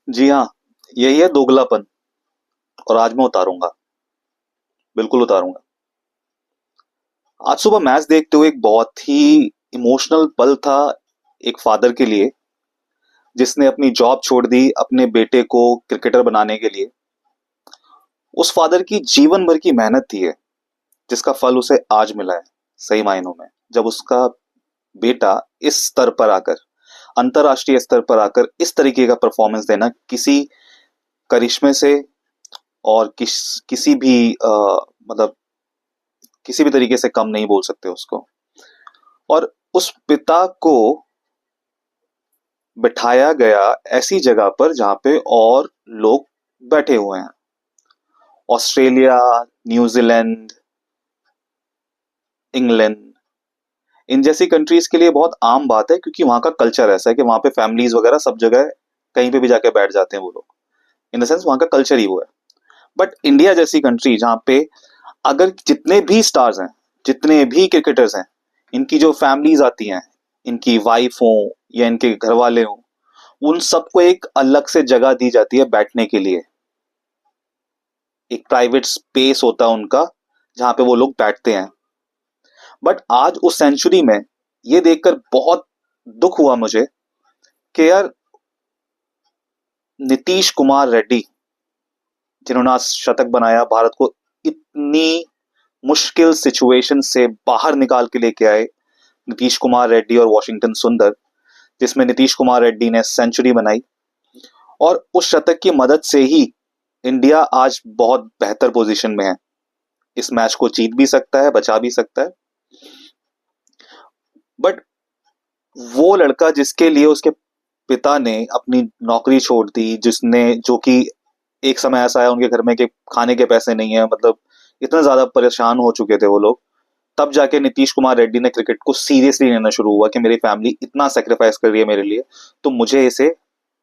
जी हाँ, यही है दोगलापन। और आज मैं उतारूंगा, बिल्कुल उतारूंगा। आज सुबह मैच देखते हुए एक बहुत ही इमोशनल पल था एक फादर के लिए, जिसने अपनी जॉब छोड़ दी अपने बेटे को क्रिकेटर बनाने के लिए। उस फादर की जीवन भर की मेहनत थी है, जिसका फल उसे आज मिला है। सही मायनों में, जब उसका बेटा इस स्तर पर आकर, अंतरराष्ट्रीय स्तर पर आकर इस तरीके का परफॉर्मेंस देना किसी करिश्मे से और किसी भी मतलब किसी भी तरीके से कम नहीं बोल सकते उसको। और उस पिता को बिठाया गया ऐसी जगह पर जहां पे और लोग बैठे हुए हैं। ऑस्ट्रेलिया, न्यूजीलैंड, इंग्लैंड, इन जैसी कंट्रीज के लिए बहुत आम बात है, क्योंकि वहां का कल्चर ऐसा है कि वहां पे फैमिलीज वगैरह सब जगह कहीं पे भी जाके बैठ जाते हैं वो लोग। इन द सेंस वहां का कल्चर ही वो है। बट इंडिया जैसी कंट्री जहां पे अगर जितने भी स्टार्स हैं, जितने भी क्रिकेटर्स हैं, इनकी जो फैमिलीज आती हैं, इनकी वाइफ हो या इनके घर वाले हों, उन सबको एक अलग से जगह दी जाती है बैठने के लिए। एक प्राइवेट स्पेस होता है उनका, जहां पे वो लोग बैठते हैं। बट आज उस सेंचुरी में ये देखकर बहुत दुख हुआ मुझे कि यार, नीतीश कुमार रेड्डी, जिन्होंने आज शतक बनाया, भारत को इतनी मुश्किल सिचुएशन से बाहर निकाल के लेके आए, नीतीश कुमार रेड्डी और वॉशिंगटन सुंदर, जिसमें नीतीश कुमार रेड्डी ने सेंचुरी बनाई। और उस शतक की मदद से ही इंडिया आज बहुत बेहतर पोजीशन में है। इस मैच को जीत भी सकता है, बचा भी सकता है। बट वो लड़का जिसके लिए उसके पिता ने अपनी नौकरी छोड़ दी, जिसने जो कि एक समय ऐसा है उनके घर में कि खाने के पैसे नहीं है, मतलब इतना ज्यादा परेशान हो चुके थे वो लोग, तब जाके नीतीश कुमार रेड्डी ने क्रिकेट को सीरियसली लेना शुरू हुआ कि मेरी फैमिली इतना सेक्रीफाइस कर रही है मेरे लिए, तो मुझे इसे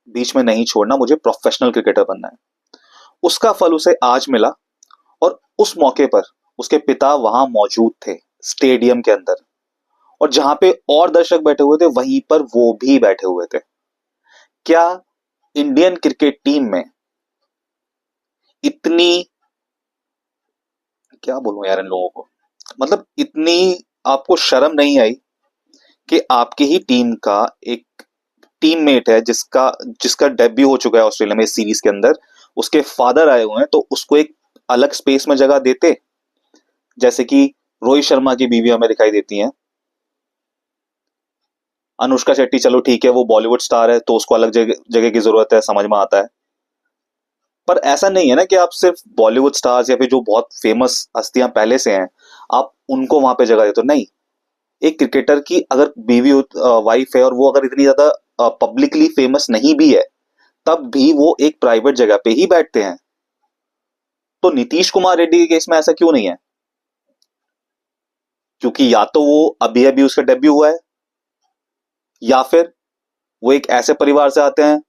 बीच में नहीं छोड़ना, मुझे प्रोफेशनल क्रिकेटर बनना है। उसका फल उसे आज मिला। और उस मौके पर उसके पिता वहां मौजूद थे, स्टेडियम के अंदर। और जहां पे और दर्शक बैठे हुए थे, वहीं पर वो भी बैठे हुए थे। क्या इंडियन क्रिकेट टीम में इतनी, क्या बोलूं यार इन लोगों को, मतलब इतनी आपको शर्म नहीं आई कि आपकी ही टीम का एक टीममेट है, जिसका जिसका डेब्यू हो चुका है ऑस्ट्रेलिया में इस सीरीज के अंदर, उसके फादर आए हुए हैं, तो उसको एक अलग स्पेस में जगह देते। जैसे कि रोहित शर्मा की बीवी हमें दिखाई देती हैं, अनुष्का शेट्टी, चलो ठीक है वो बॉलीवुड स्टार है तो उसको अलग जगह जगह की जरूरत है, समझ में आता है। पर ऐसा नहीं है ना कि आप सिर्फ बॉलीवुड स्टार्स या फिर जो बहुत फेमस हस्तियां पहले से हैं, आप उनको वहां पे जगह देते हो। नहीं, एक क्रिकेटर की अगर बीवी वाइफ है और वो अगर इतनी ज्यादा पब्लिकली फेमस नहीं भी है, तब भी वो एक प्राइवेट जगह पे ही बैठते हैं। तो नीतीश कुमार रेड्डी के केस में ऐसा क्यों नहीं है? क्योंकि या तो वो अभी अभी उसका डेब्यू हुआ है, या फिर वो एक ऐसे परिवार से आते हैं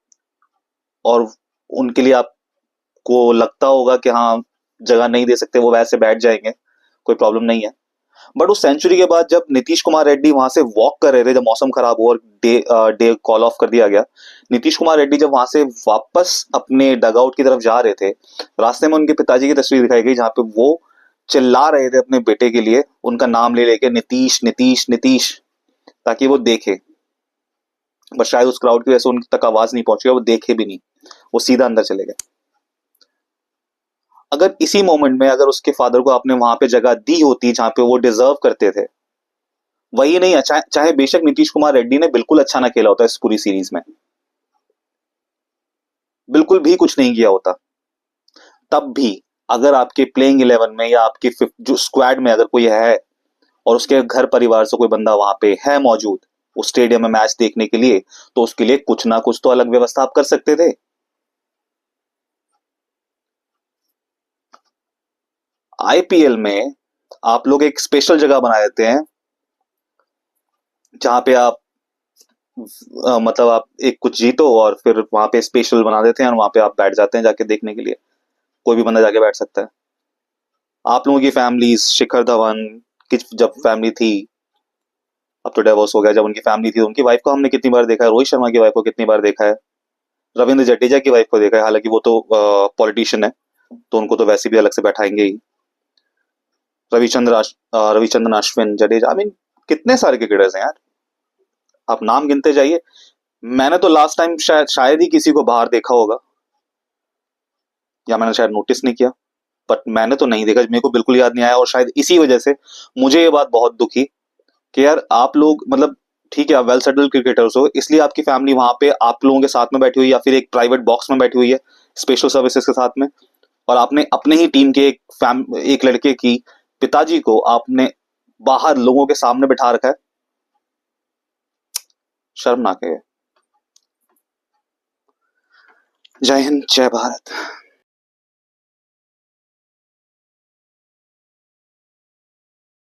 और उनके लिए आपको लगता होगा कि हाँ, जगह नहीं दे सकते, वो वैसे बैठ जाएंगे, कोई प्रॉब्लम नहीं है। बट उस सेंचुरी के बाद जब नीतीश कुमार रेड्डी वहां से वॉक कर रहे थे, जब मौसम खराब हुआ और डे कॉल ऑफ कर दिया गया, नीतीश कुमार रेड्डी जब वहां से वापस अपने डगआउट की तरफ जा रहे थे, रास्ते में उनके पिताजी की तस्वीर दिखाई गई, जहां पे वो चिल्ला रहे थे अपने बेटे के लिए, उनका नाम ले लेके, नीतीश नीतीश नीतीश, ताकि वो देखे। बट शायद उस क्राउड की वजह से उन तक आवाज नहीं पहुंची, वो देखे भी नहीं, वो सीधा अंदर चले गए। अगर इसी मोमेंट में अगर उसके फादर को आपने वहां पे जगह दी होती जहां पे वो डिजर्व करते थे, वही नहीं है, चाहे बेशक नीतीश कुमार रेड्डी ने बिल्कुल अच्छा ना खेला होता इस पूरी सीरीज में, बिल्कुल भी कुछ नहीं किया होता, तब भी अगर आपके प्लेइंग इलेवन में या आपके जो स्क्वाड में अगर कोई है और उसके घर परिवार से कोई बंदा वहां पे है मौजूद उस स्टेडियम में मैच देखने के लिए, तो उसके लिए कुछ ना कुछ तो अलग व्यवस्था आप कर सकते थे। आईपीएल में आप लोग एक स्पेशल जगह बना देते हैं, जहां पे आप मतलब आप एक कुछ जीतो और फिर वहां पे स्पेशल बना देते हैं और वहां पे आप बैठ जाते हैं जाके देखने के लिए। कोई भी बंदा जाके बैठ सकता है। आप लोगों की फैमिलीज, शिखर धवन की जब फैमिली थी, अब तो डिवोर्स हो गया, जब उनकी फैमिली थी उनकी वाइफ को हमने कितनी बार देखा है, रोहित शर्मा की वाइफ को कितनी बार देखा है, रविंद्र जडेजा की वाइफ को देखा है, हालांकि वो तो पॉलिटिशियन है, तो उनको तो वैसे भी अलग से बैठाएंगे ही। रविचंद्रन अश्विन, जडेजा, आई मीन कितने सारे क्रिकेटर्स हैं यार, आप नाम गिनते जाइए। मैंने तो लास्ट टाइम शायद ही किसी को बाहर देखा होगा, या मैंने शायद नोटिस नहीं किया, बट मैंने तो नहीं देखा, मेरे को बिल्कुल याद नहीं आया। और शायद इसी वजह से मुझे ये बात बहुत दुखी कि यार आप लोग मतलब ठीक है, आप वेल सेटल्ड क्रिकेटर्स हो, इसलिए आपकी फैमिली वहां पे आप लोगों के साथ में बैठी हुई है, या फिर एक प्राइवेट बॉक्स में बैठी हुई है स्पेशल सर्विसेज के साथ में, और आपने अपने ही टीम के एक लड़के की पिताजी को आपने बाहर लोगों के सामने बिठा रखा है। शर्मनाक है। जय हिंद, जय भारत।